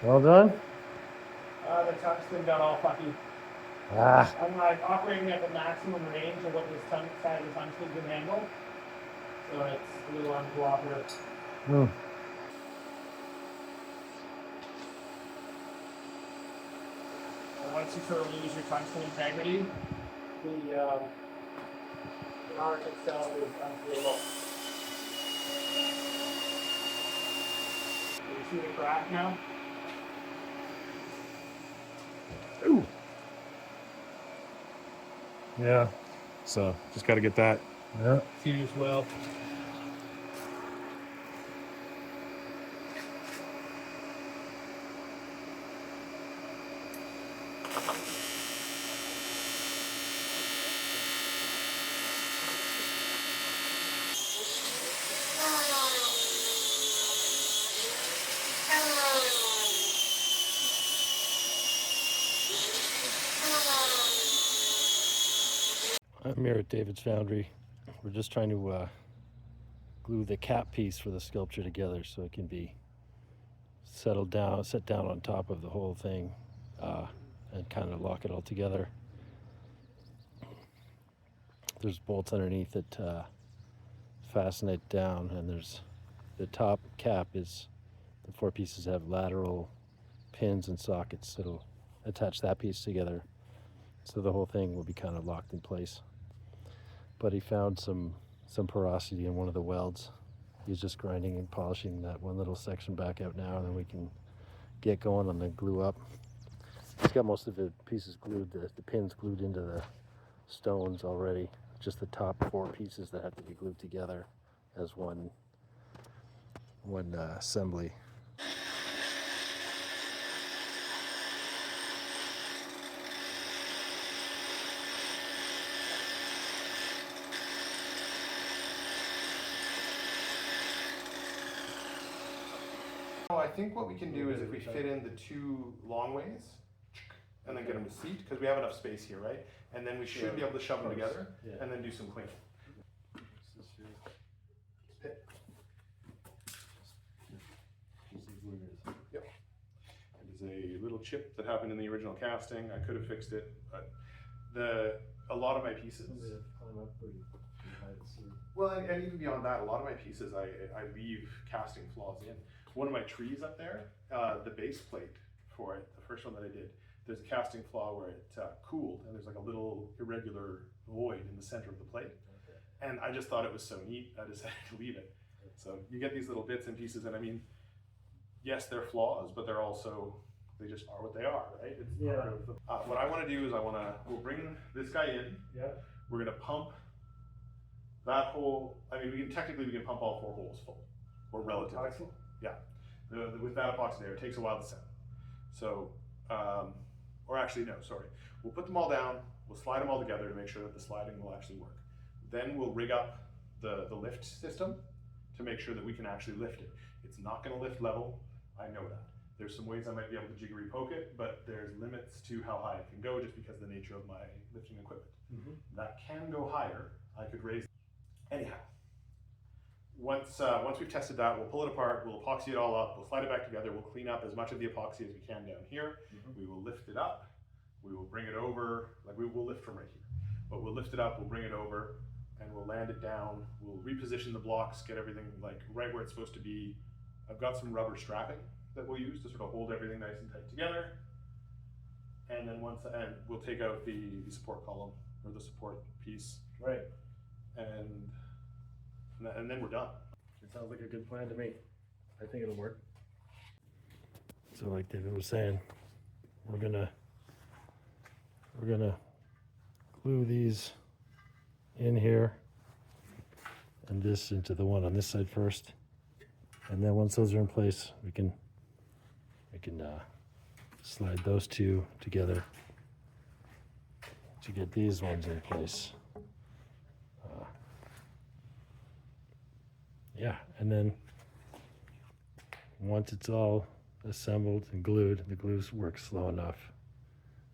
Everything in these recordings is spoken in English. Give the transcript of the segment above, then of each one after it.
Well done. The tungsten got all fucky. Ah. I'm like operating at the maximum range of what this side of the tungsten can handle. So it's a little uncooperative. Hmm. And once you sort of lose your tungsten integrity, the arc itself is unstable. Do you see the crack now? Ooh. Yeah. So just got to get that Yeah. Fused well. I'm here at David's Foundry. We're just trying to glue the cap piece for the sculpture together so it can be set down on top of the whole thing, and kind of lock it all together. There's bolts underneath that fasten it down, and there's the top cap is the 4 pieces have lateral pins and sockets that'll attach that piece together, so the whole thing will be kind of locked in place. But he found some porosity in one of the welds. He's just grinding and polishing that one little section back out now, and then we can get going on the glue up. He's got most of the pieces glued, the pins glued into the stones already. Just the top 4 pieces that have to be glued together as one assembly. I think what we can do is if we fit in the 2 long ways and then get them to seat, because we have enough space here, right? And then we should be able to shove them together and then do some cleaning. Yep. It is a little chip that happened in the original casting. I could have fixed it, but a lot of my pieces. Well, and even beyond that, a lot of my pieces I leave casting flaws in. One of my trees up there, the base plate for it, the first one that I did, there's a casting flaw where it cooled, and there's like a little irregular void in the center of the plate. Okay. And I just thought it was so neat, I decided to leave it. So you get these little bits and pieces, and I mean, yes, they're flaws, but they're also, they just are what they are, right? It's part of what I want to do is we'll bring this guy in. Yeah. We're going to pump that hole. I mean, we can pump all 4 holes full, or relatively full. Yeah, with that epoxy there, it takes a while to set. So, or actually no, sorry. We'll put them all down, we'll slide them all together to make sure that the sliding will actually work. Then we'll rig up the lift system to make sure that we can actually lift it. It's not gonna lift level, I know that. There's some ways I might be able to jiggery poke it, but there's limits to how high it can go just because of the nature of my lifting equipment. Mm-hmm. That can go higher, I could raise. Anyhow. Once we've tested that, we'll pull it apart, we'll epoxy it all up, we'll slide it back together, we'll clean up as much of the epoxy as we can down here. Mm-hmm. We will lift it up, we will bring it over, like we will lift from right here. But we'll lift it up, we'll bring it over, and we'll land it down, we'll reposition the blocks, get everything like right where it's supposed to be. I've got some rubber strapping that we'll use to sort of hold everything nice and tight together. And then we'll take out the support column, or the support piece. Right. And then we're done. It sounds like a good plan to me. I think it'll work. So like David was saying, we're gonna glue these in here and this into the one on this side first. And then once those are in place, we can slide those 2 together to get these ones in place. Yeah, and then once it's all assembled and glued, the glue works slow enough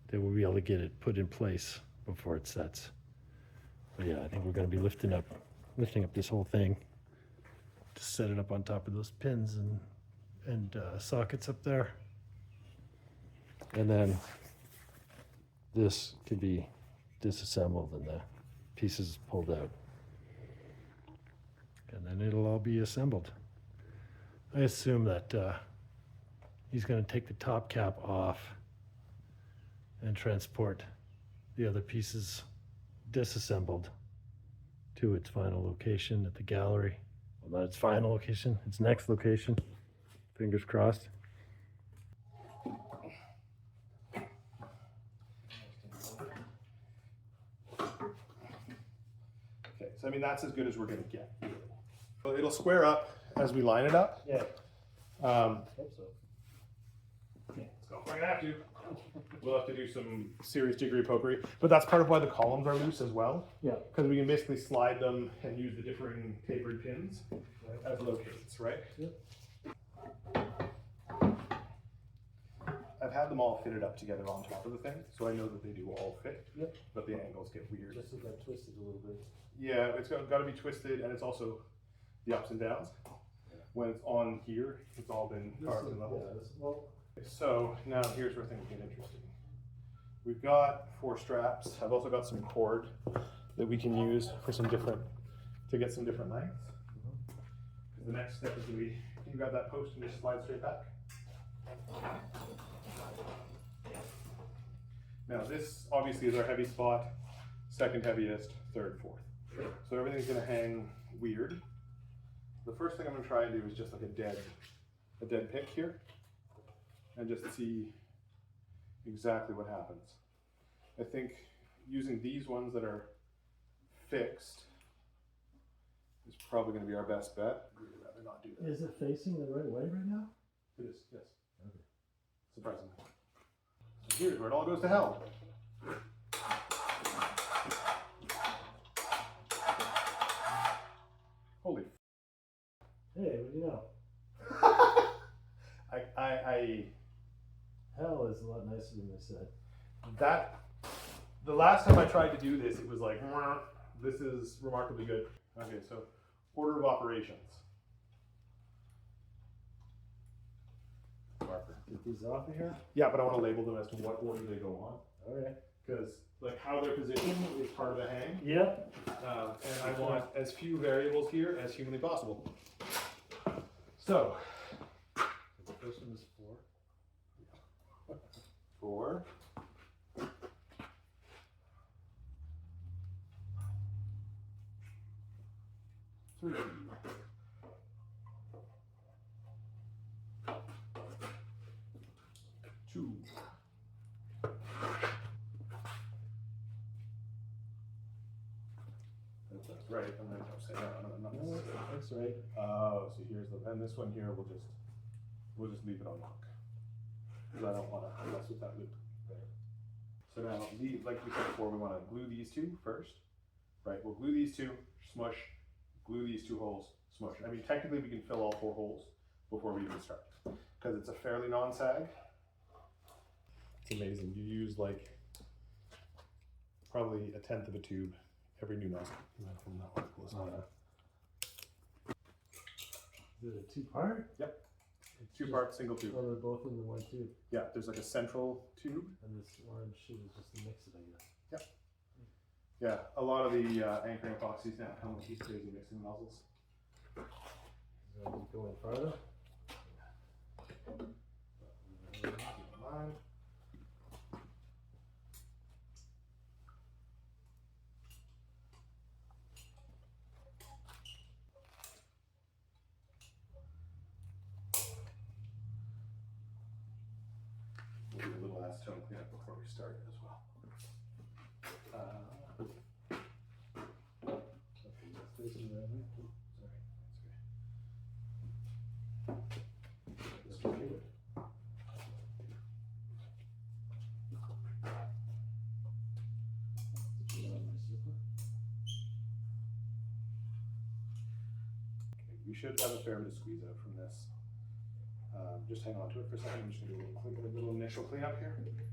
that we'll be able to get it put in place before it sets. But yeah, I think we're going to be lifting up this whole thing to set it up on top of those pins and sockets up there. And then this could be disassembled and the pieces pulled out. And then it'll all be assembled. I assume that he's going to take the top cap off and transport the other pieces disassembled to its final location at the gallery. Well, not its final location, its next location. Fingers crossed. Okay, so I mean, that's as good as we're gonna get. So it'll square up as we line it up. Yeah, Um, hope so. let's go. We're gonna have to. We'll have to do some serious jiggery pokery, but that's part of why the columns are loose as well. Yeah. Because we can basically slide them and use the differing tapered pins as locates, right? Yep. I've had them all fitted up together on top of the thing, so I know that they do all fit. Yep. But the angles get weird. Just so that twisted a little bit. Yeah, it's got to be twisted, and it's also the ups and downs. When it's on here, it's all been carved and leveled. So now here's where things get interesting. We've got 4 straps. I've also got some cord that we can use for some different, to get some different lengths. The next step is can you grab that post and just slide straight back? Now this obviously is our heavy spot, second heaviest, third, fourth. So everything's gonna hang weird. The first thing I'm gonna try and do is just like a dead pick here, and just see exactly what happens. I think using these ones that are fixed is probably gonna be our best bet. I'd rather not do that. Is it facing the right way right now? It is, yes. Okay. Surprisingly. So here's where it all goes to hell. Holy. Hey, what do you know? Hell is a lot nicer than they said. The last time I tried to do this, it was like, this is remarkably good. Okay, so order of operations. Marker. Get these off of here? Yeah, but I want to label them as to what order they go on. Alright. Because like how they're positioned is part of the hang. Yep. And I want as few variables here as humanly possible. So, The first one is 4. 4. 3. 2. 'That's right. I'm not saying not No, that's right. Oh, so here's and this one here we'll just leave it on lock. Because I don't want to mess with that loop. Right. So now, like we said before, we want to glue these 2 first. Right, we'll glue these 2, smush, glue these 2 holes, smush. I mean, technically we can fill all 4 holes before we even start. Because it's a fairly non-sag. It's amazing. You use like probably 1/10 of a tube every new nozzle. From that one close enough. Is it a 2-part? Yep. 2-part, single tube. Or they're both in the one tube? Yeah, there's like a central tube. And this orange shit is just to mix it, I guess. Yep. Yeah, a lot of the anchoring epoxies now come with these crazy mixing nozzles. Is that going farther? Keep in mind. We'll do a little acetone cleanup before we start as well. Facing the right way? That's okay. We should have a fair bit of squeeze out from this. Just hang on to it for a second. I'm just going to do a little initial cleanup here. Okay.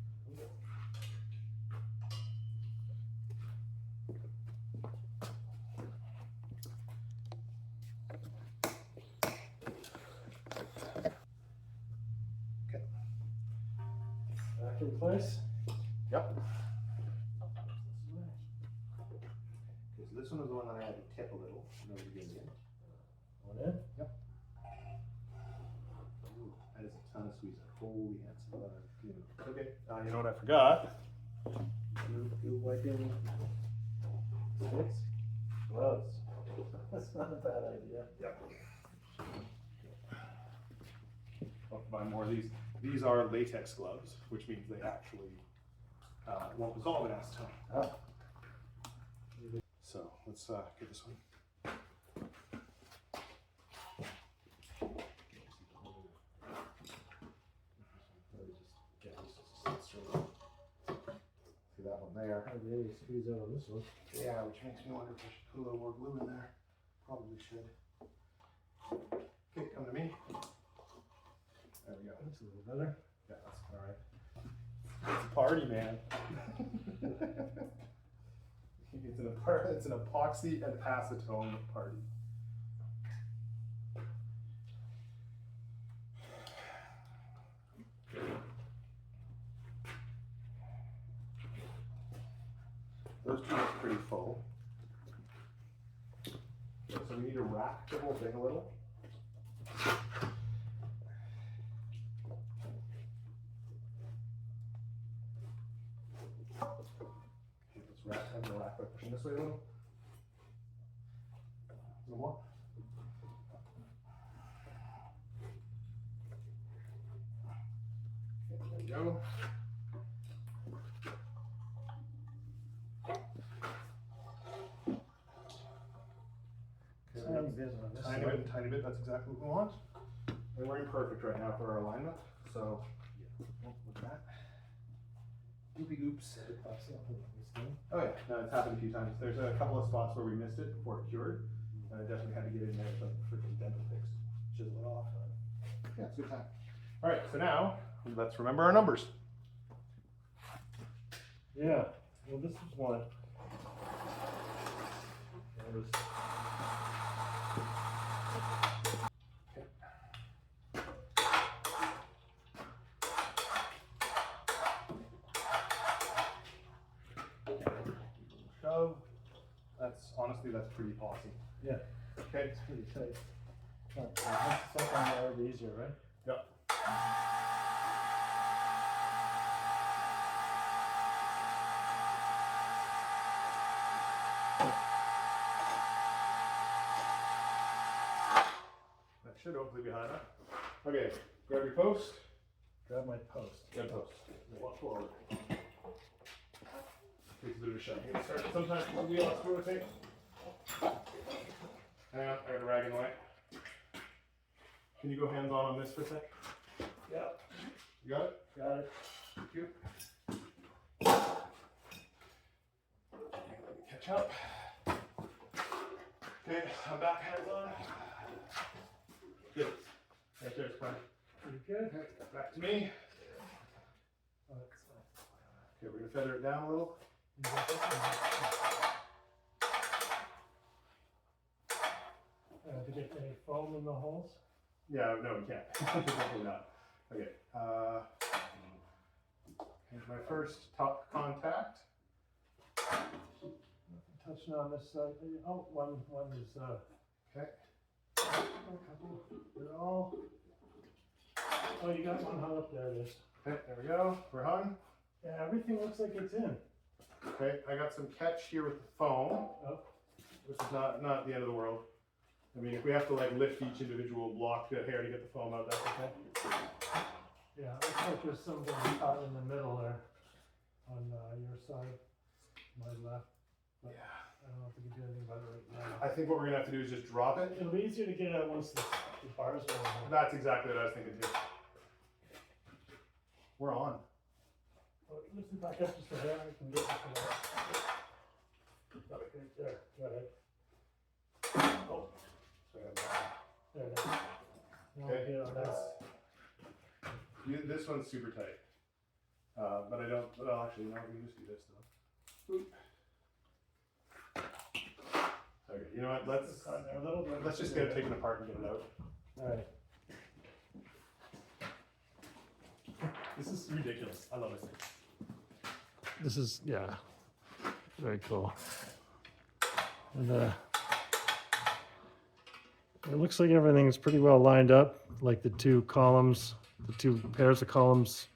back in place. Yep. Because this one was the one that I had to tip a little in order to get it in. One in. Yep. Ooh, that is a ton of squeeze. Holy hands. Okay. You know what I forgot? You wiping sticks? Gloves. That's not a bad idea. Yep. I'll buy more of these. These are latex gloves, which means they actually won't dissolve in acetone. Oh. So let's get this one. See that one there? How did they squeeze out on this one? Yeah, which makes me wonder if I should put a little more glue in there. Probably should. Okay, come to me. There we go. That's a little better. Yeah, that's all right. It's a party, man. It's an epoxy and acetone party. Those two are pretty full. So we need to rack the whole thing a little. Okay, let's rack, I'm gonna rack by pushing this way a little. A little more. Okay, there we go. Tiny bit on this Tiny side. bit, tiny bit, that's exactly what we want. And we're imperfect right now for our alignment, so with that. Goopy goops. Oh yeah, no, it's happened a few times. There's a couple of spots where we missed it before it cured, and I definitely had to get in there with a freaking dental fix, chisel it off. Yeah, it's a good time. All right, so now let's remember our numbers. Yeah, well this was one. That was Shove. Honestly, that's pretty awesome. yeah, Okay. it's pretty tight. That's something that would be easier, right? Yep. That should hopefully be high enough. Okay, grab your post. Grab my post. Grab post. Walk forward. Takes a bit of a shove. You can start sometimes the wheel has to rotate. Hang on, I got a rag in the way. Can you go hands on this for a sec? Yeah, You got it? got it. Thank you. Let me catch up. Okay, I'm back, hands on. Good. Right there, it's fine. Pretty good. Okay, back to me. Oh, that's fine. Okay, we're gonna feather it down a little. You got this one? Did you get any foam in the holes? Yeah, no, we can't. Definitely not. Okay. Here's my first top contact. Touching on this side. Oh, one is Okay. a couple. They're all. Oh, you got one hung up there. It is. Okay, there we go. We're hung. Yeah, everything looks like it's in. Okay, I got some catch here with the foam. Oh. This is not the end of the world. I mean, if we have to like lift each individual block here to get the foam out, that's okay. Yeah, it looks like there's something caught in the middle there on your side, my left. But Yeah. I don't know if we can do anything about it right now. I think what we're gonna have to do is just drop it. It'll be easier to get out once the bars are on. That's exactly what I was thinking too. We're on. Oh, lift it back up just a hair. I can get it to that. Right there. Go ahead. Oh, there it is. Now we'll Okay, get on that. this one's super tight. But I don't, well actually, no, we can just do this though. Oop. Okay, you know what, let's A little bit. just get it taken apart and get it out. All right. This is ridiculous. I love this thing. This is, yeah, very cool. And it looks like everything's pretty well lined up, like the two columns, the two pairs of columns,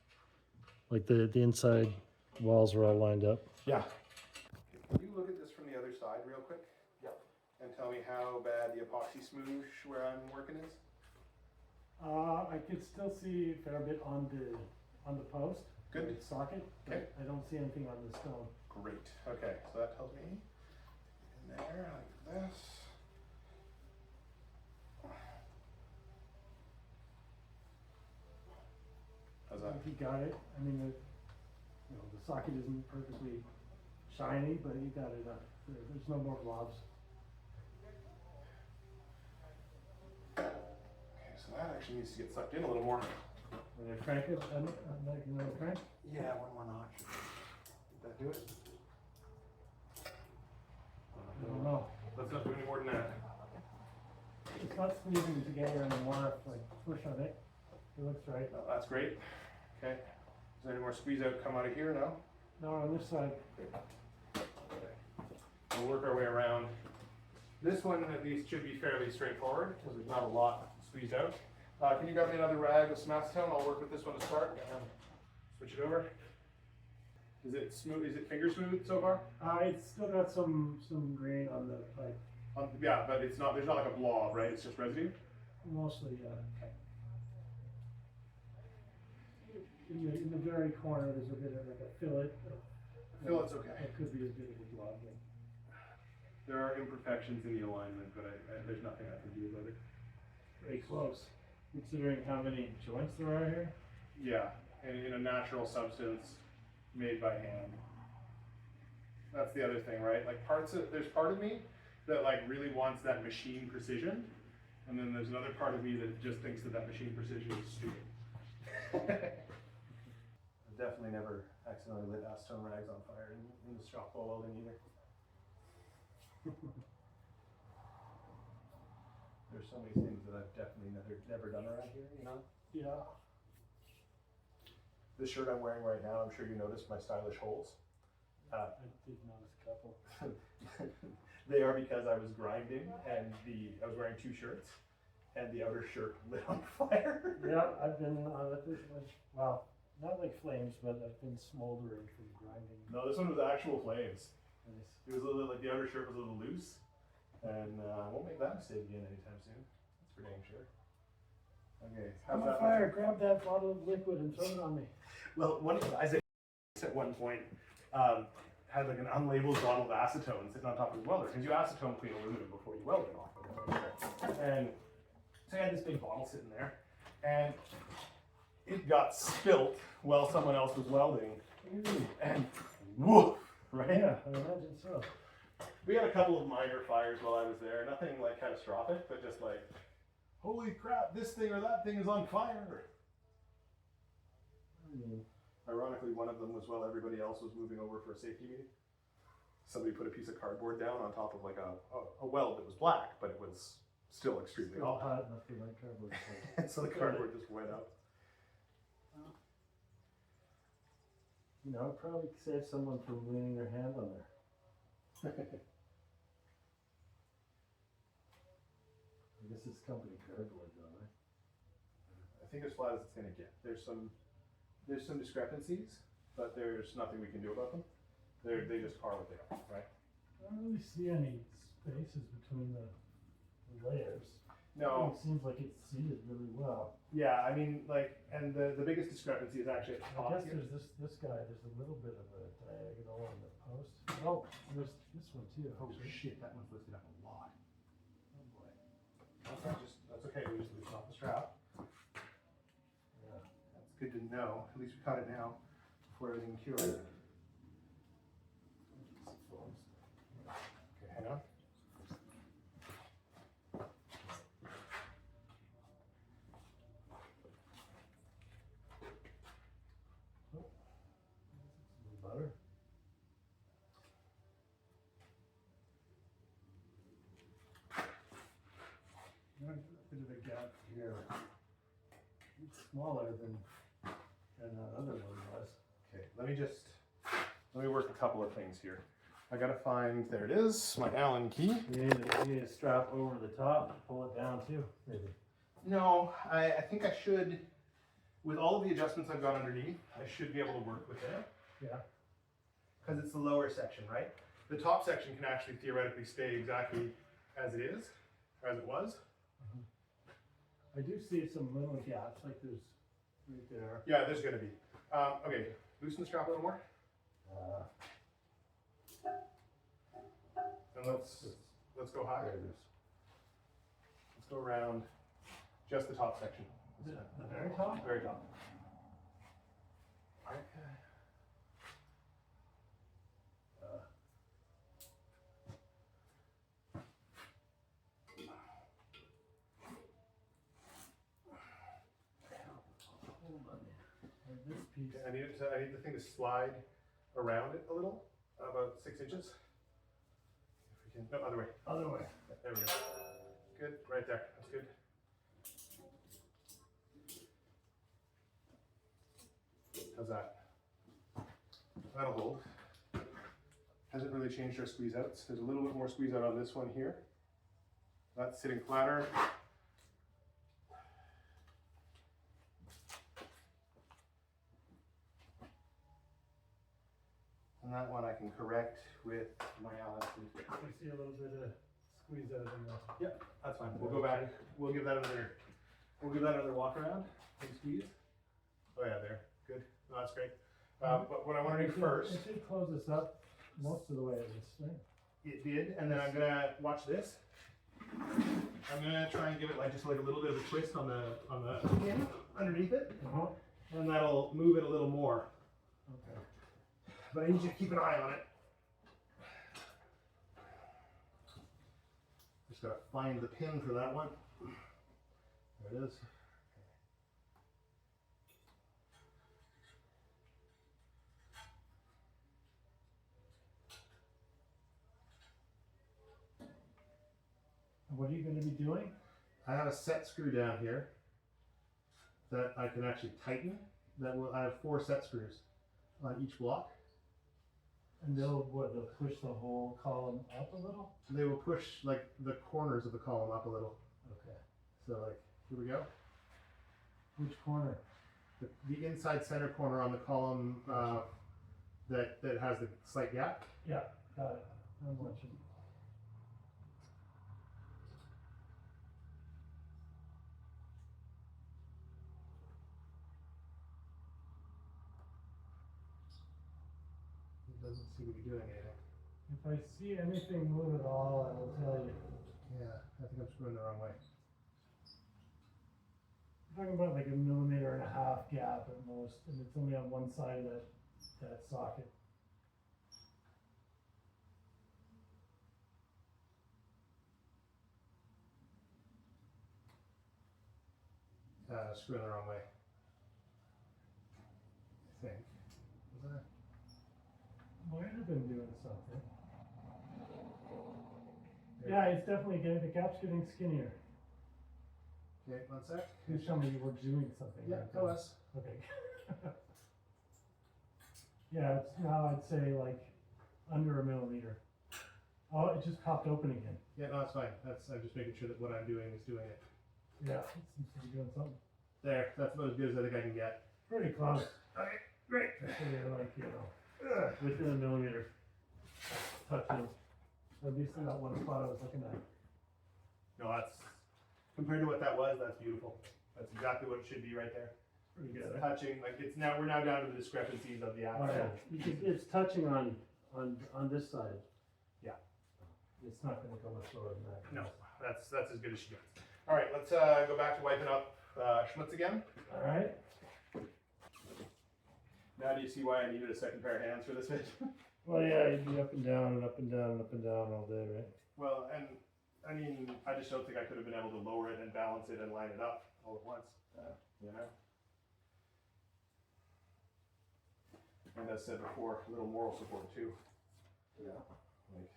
like the inside walls are all lined up. Yeah. Can you look at this from the other side real quick? Yep. And tell me how bad the epoxy smoosh where I'm working is? I could still see a fair bit on the post. Good. The socket. but Okay. I don't see anything on the stone. Great. Okay, so that tells me in there like this. How's that? If you got it, I mean, the socket isn't perfectly shiny, but you got it up. There's no more blobs. Okay, so that actually needs to get sucked in a little more. When I crank it, I'm like another crank. Yeah, one more notch. Did that do it? I don't know. Let's not do any more than that. It's not squeezing together anymore. If I push on it, it looks right. No, that's great. Okay. Is there any more squeeze out come out of here? No? No, on this side. We'll work our way around. This one at least should be fairly straightforward because there's not a lot squeezed out. Can you grab me another rag with some acetone? I'll work with this one to start and switch it over. Is it smooth? Is it finger smooth so far? It's still got some grain on the pipe. Yeah, but it's not. There's not like a blob, right? It's just residue. Mostly, in the very corner, there's a bit of like a fillet. Fillet's okay. It could be a bit of a blob. There are imperfections in the alignment, but there's nothing I can do about it. Very close, considering how many joints there are here. Yeah, and in a natural substance made by hand. That's the other thing, right? Like there's part of me that like really wants that machine precision, and then there's another part of me that just thinks that machine precision is stupid. I've definitely never accidentally lit acetone rags on fire in the shop while welding either. There's so many things that I've definitely never done around here, you know? Yeah. This shirt I'm wearing right now, I'm sure you noticed my stylish holes. I did notice a couple. They are because I was grinding and I was wearing two shirts and the outer shirt lit on fire. Yeah, I've been on it this much. Wow, not like flames, but I've been smoldering from grinding. No, this one was actual flames. Nice. It was a little, like the outer shirt was a little loose, and I won't make that mistake again anytime soon. That's for dang sure. Okay, I'm on fire. Grab that bottle of liquid and throw it on me. Well, one of the guys at one point had like an unlabeled bottle of acetone sitting on top of his welder, because you acetone clean aluminum before you weld it off. And so he had this big bottle sitting there, and it got spilt while someone else was welding, and woof, right? Yeah, I imagine so. We had a couple of minor fires while I was there, nothing like catastrophic, but just like, holy crap, this thing or that thing is on fire. Ironically, one of them was while everybody else was moving over for a safety meeting. Somebody put a piece of cardboard down on top of like a weld that was black, but it was still extremely Still hot. hot enough for my cardboard. And so the cardboard just went up. You know, it probably saved someone from leaning their hand on there. I guess it's company cardboard, though, right? I think as flat as it's gonna get. There's some discrepancies, but there's nothing we can do about them. They just are what they are, right? I don't really see any spaces between the layers. No. It seems like it's seated really well. Yeah, I mean, like, and the biggest discrepancy is actually at the I top guess here. there's this guy, there's a little bit of a diagonal on the post. Oh, there's this one too. Oh actually. shit, that one's lifted up a lot. Oh boy. That's okay, we just loosen off the strap. Yeah. That's good to know. At least we cut it now before everything cures. Okay, hang on. Butter. There's a bit of a gap here. It's smaller than And that other one was. Okay, let me work a couple of things here. I gotta find, there it is, my Allen key. You need to strap over the top and pull it down too, maybe. No, I think I should, with all of the adjustments I've got underneath, I should be able to work with it. Yeah. Because it's the lower section, right? The top section can actually theoretically stay exactly as it is, or as it was. I do see some little gaps, like there's right there. Yeah, there's gonna be. Okay, loosen the strap a little more. And let's go higher. Let's go around just the top section. The very top? Very top. Okay. This piece. I need the thing to slide around it a little, about 6 inches. If we can, no, other way. Other way. There we go. Good, right there. That's good. How's that? That'll hold. Hasn't really changed our squeeze outs. There's a little bit more squeeze out on this one here. That's sitting flatter. And that one I can correct with my Allen. I see a little bit of squeeze out in there. Yep, that's fine. We'll go back. We'll give that another walk around and squeeze. Oh yeah, there. Good. No, that's great. But what I want to do first. It should close this up most of the way as this thing. It did, and then I'm gonna watch this. I'm gonna try and give it like just like a little bit of a twist on the pin underneath it, and that'll move it a little more. Okay. But I need you to keep an eye on it. Just gotta find the pin for that one. There it is. What are you going to be doing? I have a set screw down here that I can actually tighten. I have 4 set screws on each block. And they'll push the whole column up a little? They will push like the corners of the column up a little. Okay. So like, here we go. Which corner? The inside center corner on the column that has the slight gap. Yeah, got it. I'm watching. It doesn't seem to be doing anything. If I see anything move at all, I will tell you. Yeah, I think I'm screwing the wrong way. I'm talking about like 1.5 millimeter gap at most, and it's only on one side of that socket. Screwing the wrong way. I think. Was that? Might have been doing something. Yeah, it's definitely getting, the cap's getting skinnier. Okay, 1 sec. Please tell me you were doing something. Yeah, right tell there. us. Okay. Yeah, it's now I'd say like under 1 millimeter. Oh, it just popped open again. Yeah, no, that's fine. I'm just making sure that what I'm doing is doing it. Yeah, it seems to be doing something. There, that's about as good as I think I can get. Pretty close. Okay, great. Actually, like, within 1 millimeter. Touching. At least in that one spot I was looking at. No, that's, compared to what that was, that's beautiful. That's exactly what it should be right there. Pretty It's good. touching, like we're now down to the discrepancies of the Oh, actual. yeah. It's touching on this side. Yeah. It's not going to go much lower than that. No, that's as good as she gets. All right, let's go back to wiping up schmutz again. All right. Now do you see why I needed a second pair of hands for this bit? Well, yeah, you'd be up and down and up and down and up and down all day, right? Well, and I mean, I just don't think I could have been able to lower it and balance it and line it up all at once. You know? And as said before, a little moral support too. Yeah. Like,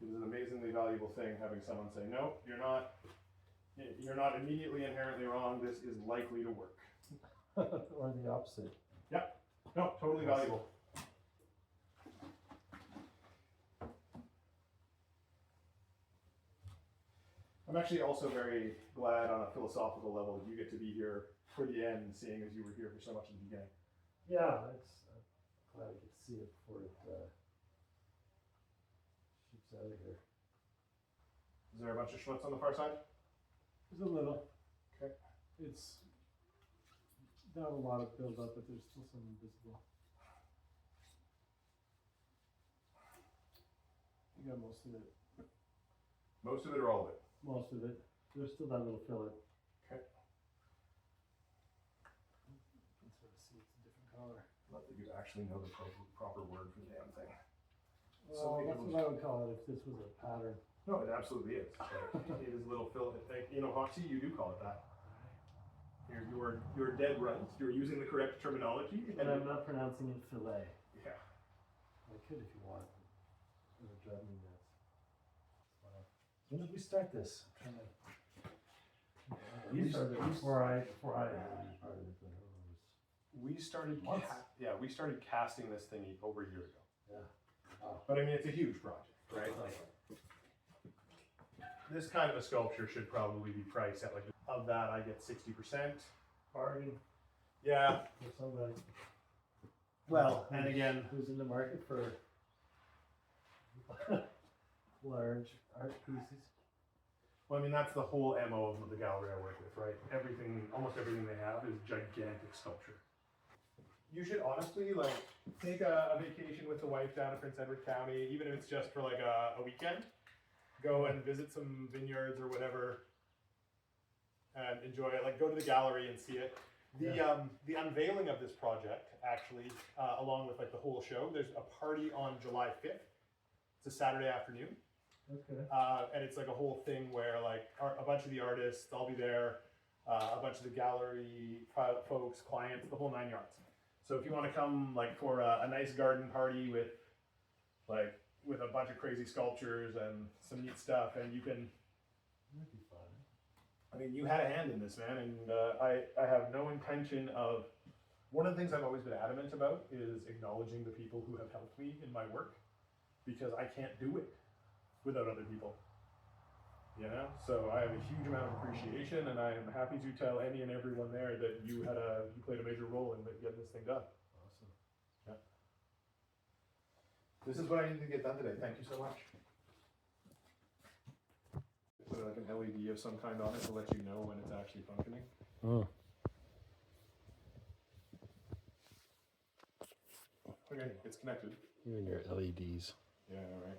it was an amazingly valuable thing having someone say, no, you're not You're not immediately inherently wrong. This is likely to work. Or the opposite. Yeah, no, totally valuable. I'm actually also very glad on a philosophical level you get to be here for the end, seeing as you were here for so much at the beginning. Yeah, I'm glad I could see it before it shoots out of here. Is there a bunch of schmutz on the far side? There's a little. Okay. It's not a lot of build-up, but there's still some visible. You got most of it. Most of it or all of it? Most of it. There's still that little fillet. Okay. You can sort of see it's a different color. Not that you actually know the proper word for the damn thing. Well, that's what I would call it if this was a pattern. No, it absolutely is. It is a little fillet. In epoxy, you do call it that. You're dead right. You're using the correct terminology. And I'm not pronouncing it fillet. Yeah. I could if you want. It would drive me nuts. When did we start this? I'm trying to. We started before I started it, but We started. Months. We started casting this thing over a year ago. yeah. Wow. But I mean, it's a huge project, right? Like, this kind of a sculpture should probably be priced at like, of that I get 60%. Bargain Yeah. for somebody. Well, and again, who's in the market for large art pieces? well, I mean, that's the whole MO of the gallery I work with, right? Almost everything they have is gigantic sculpture. You should honestly like take a vacation with the wife down to Prince Edward County, even if it's just for like a weekend. Go and visit some vineyards or whatever, and enjoy it. Like, go to the gallery and see it. The unveiling of this project, actually, along with like the whole show, there's a party on July 5th. It's a Saturday afternoon. Okay. And it's like a whole thing where like a bunch of the artists, I'll be there, a bunch of the gallery folks, clients, the whole 9 yards. So if you want to come like for a nice garden party with a bunch of crazy sculptures and some neat stuff, and you can, That'd be fun. I mean, you had a hand in this, man, and I have no intention of, one of the things I've always been adamant about is acknowledging the people who have helped me in my work, because I can't do it without other people, you know? So I have a huge amount of appreciation, and I am happy to tell any and everyone there that you played a major role in getting this thing done. Awesome. Yeah. This is what I needed to get done today. Thank you so much. Put like an LED of some kind on it to let you know when it's actually functioning. Oh. Okay, it's connected. You and your LEDs. Yeah, all right.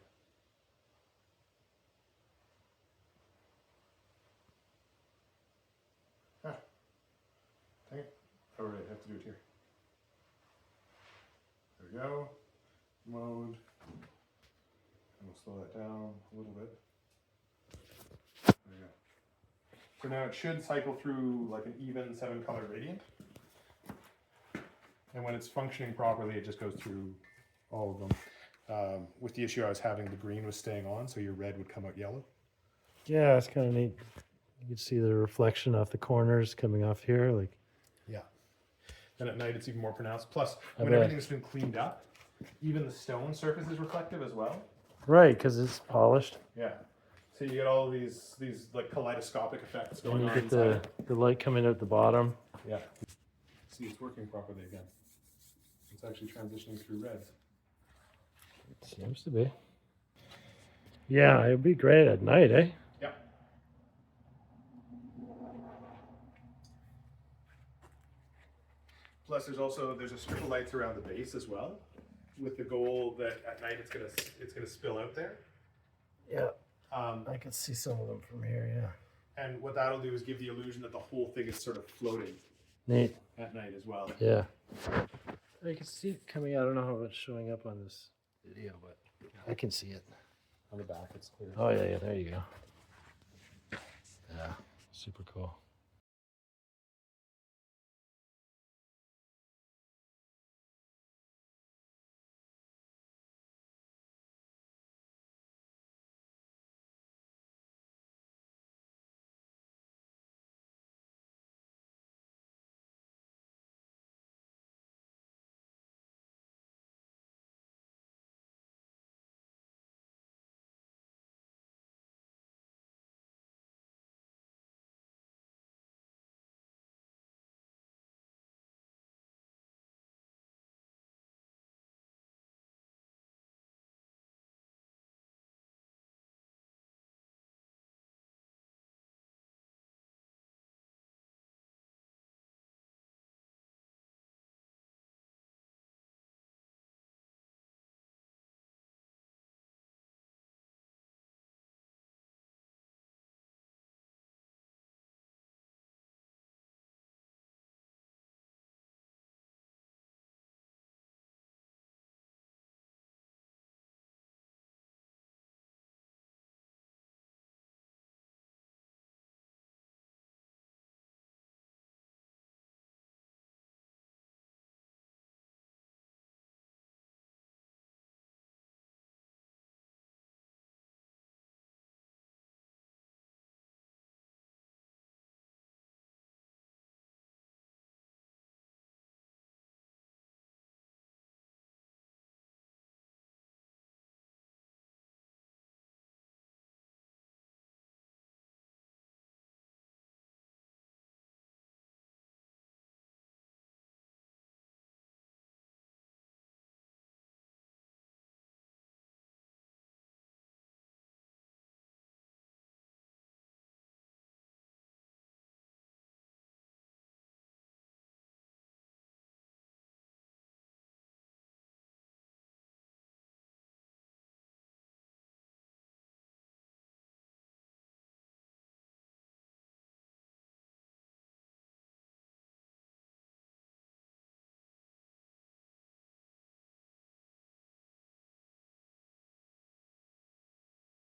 Huh. Dang it. Oh, right, I have to do it here. There we go. Mode. And we'll slow that down a little bit. There we go. So now it should cycle through like an even 7-color gradient. And when it's functioning properly, it just goes through all of them. With the issue I was having, the green was staying on, so your red would come out yellow. Yeah, it's kind of neat. You can see the reflection off the corners coming off here. Like, Yeah. And at night, it's even more pronounced. Plus, I when bet. everything's been cleaned up, even the stone surface is reflective as well. right, because it's polished. Yeah. So you get all of these like kaleidoscopic effects And going you on get inside. the light coming out the bottom. Yeah. See, it's working properly again. It's actually transitioning through red. It seems to be. Yeah, it would be great at night, eh? Yeah. Plus, there's a strip of lights around the base as well, with the goal that at night it's gonna spill out there. Yeah. I can see some of them from here, yeah. And what that'll do is give the illusion that the whole thing is sort of floating Neat. at night as well. Yeah. I can see it coming out. I don't know how it's showing up on this video, but I can see it. On the back, it's clear. Oh, yeah, there you go. Yeah, super cool.